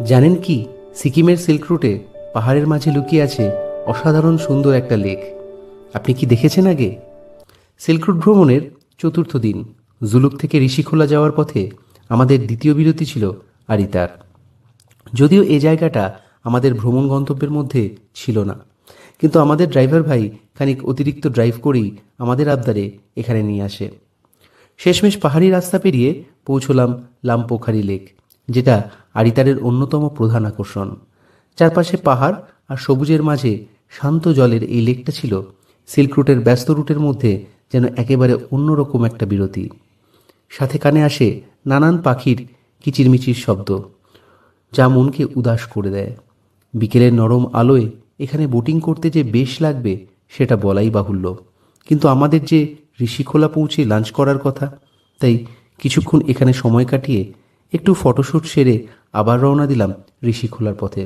জানেন কি, সিকিমের সিল্ক রুটে পাহাড়ের মাঝে লুকিয়ে আছে অসাধারণ সুন্দর একটা লেক। আপনি কি দেখেছেন আগে? সিল্ক রুট ভ্রমণের চতুর্থ দিন জুলুক থেকে ঋষিখোলা যাওয়ার পথে আমাদের দ্বিতীয় বিরতি ছিল আরিতার। যদিও এই জায়গাটা আমাদের ভ্রমণ গন্তব্যের মধ্যে ছিল না, কিন্তু আমাদের ড্রাইভার ভাই খানিক অতিরিক্ত ড্রাইভ করেই আমাদের আবদারে এখানে নিয়ে আসে। শেষমেশ পাহাড়ি রাস্তা পেরিয়ে পৌঁছলাম লামপোখারি লেক, যেটা আরিতারের অন্যতম প্রধান আকর্ষণ। চারপাশে পাহাড় আর সবুজের মাঝে শান্ত জলের এই লেকটা ছিল সিল্ক রুটের ব্যস্ত রুটের মধ্যে যেন একেবারে অন্যরকম একটা বিরতি। সাথে কানে আসে নানান পাখির কিচিরমিচির শব্দ, যা মনকে উদাস করে দেয়। বিকেলের নরম আলোয় এখানে বোটিং করতে যে বেশ লাগবে সেটা বলাই বাহুল্য। কিন্তু আমাদের যে ঋষিখোলা পৌঁছে লাঞ্চ করার কথা, তাই কিছুক্ষণ এখানে সময় কাটিয়ে একটু ফটোশ্যুট সেরে আবার রওনা দিলাম ঋষিখোলার পথে।